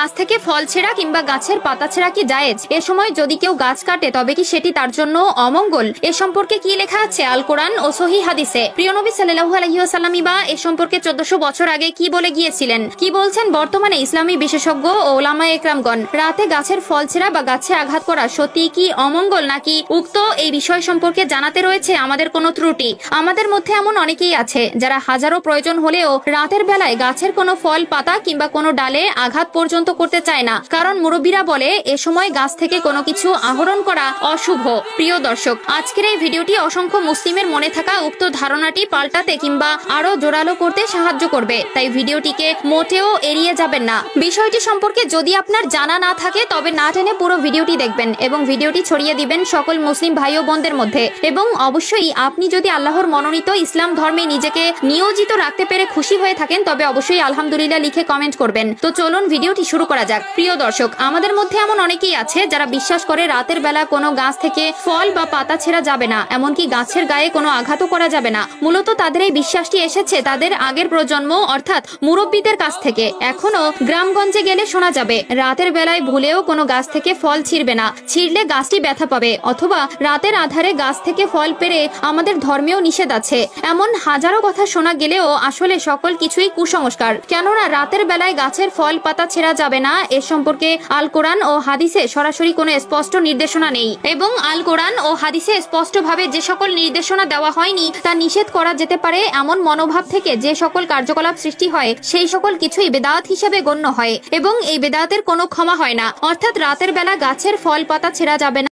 গাছ থেকে ফল ছেঁড়া কিংবা গাছের পাতা ছেঁড়া কি জায়েজ? এ সময় যদি কেউ গাছ কাটে তবে কি সেটি তার জন্য অমঙ্গল? এ সম্পর্কে কি লেখা আছে আল কোরআন ও সহিহ হাদিসে? প্রিয় নবী সাল্লাল্লাহু আলাইহি ওয়াসাল্লাম বা এ সম্পর্কে 1400 বছর আগে কি বলে গিয়েছিলেন? কি বলছেন বর্তমানে ইসলামী বিশেষজ্ঞ ও উলামায়ে একরামগণ? রাতে গাছের ফল ছেঁড়া বা গাছে আঘাত করা সত্যি কি অমঙ্গল নাকি উক্ত এই বিষয় সম্পর্কে জানাতে রয়েছে আমাদের কোনো ত্রুটি? আমাদের মধ্যে এমন অনেকেই আছে যারা হাজারো প্রয়োজন হলেও রাতের বেলায় গাছের কোনো ফল পাতা কিংবা কোনো ডালে আঘাত পর্যন্ত করতে চায় না, কারণ মুরব্বীরা বলে এ সময় গাছ থেকে কোনো কিছু আহরণ করা অশুভ। প্রিয় দর্শক, আজকের এই ভিডিওটি অসংখ্য মুসলিমের মনে থাকা উক্ত ধারণাটি পাল্টাতে কিংবা আরো জোরালো করতে সাহায্য করবে, তাই ভিডিওটিকে মোটেও এড়িয়ে যাবেন না। বিষয়টি সম্পর্কে যদি আপনার জানা না থাকে তবে না টেনে পুরো ভিডিওটি দেখবেন এবং ভিডিওটি ছড়িয়ে দিবেন সকল মুসলিম ভাই ও বোনদের মধ্যে। এবং অবশ্যই আপনি যদি আল্লাহর মনোনীত ইসলাম ধর্মে নিজেকে নিয়োজিত রাখতে পেরে খুশি হয়ে থাকেন তবে অবশ্যই আলহামদুলিল্লাহ লিখে কমেন্ট করবেন। তো চলুন ভিডিওটি শুরু করা যাক। প্রিয় দর্শক, আমাদের মধ্যে এমন অনেকেই আছে যারা বিশ্বাস করে রাতের বেলা কোনো গাছ থেকে ফল বা পাতা ছেঁড়া যাবে না, এমনকি গাছের গায়ে কোনো আঘাতও করা যাবে না। মূলত তাদের এই বিশ্বাসটি এসেছে তাদের আগের প্রজন্ম অর্থাৎ মুরব্বীদের কাছ থেকে। এখনো গ্রামগঞ্জে গেলে শোনা যাবে রাতের বেলায় ভুলেও কোনো গাছ থেকে ফল ছিঁড়বে না, ছিঁড়লে গাছটি ব্যথা পাবে, অথবা রাতের আধারে গাছ থেকে ফল পেরে আমাদের ধর্মেও নিষেধ আছে। এমন হাজারো কথা শোনা গেলেও আসলে সকল কিছুই কুসংস্কার, কেননা রাতের বেলায় গাছের ফল পাতা ছেঁড়া যাবে না এ সম্পর্কে আল কোরআন ও হাদিসে সরাসরি কোনো স্পষ্ট নির্দেশনা নেই। এবং আল কোরআন ও হাদিসে স্পষ্টভাবে যে সকল নির্দেশনা দেওয়া হয়নি তা নিষেধ করা যেতে পারে এমন মনোভাব থেকে যে সকল কার্যকলাপ সৃষ্টি হয় সেই সকল কিছুই বেদাত হিসেবে গণ্য হয় এবং এই বেদাতের কোনো ক্ষমা হয় না। অর্থাৎ রাতের বেলা গাছের ফল পাতা ছেঁড়া যাবে না।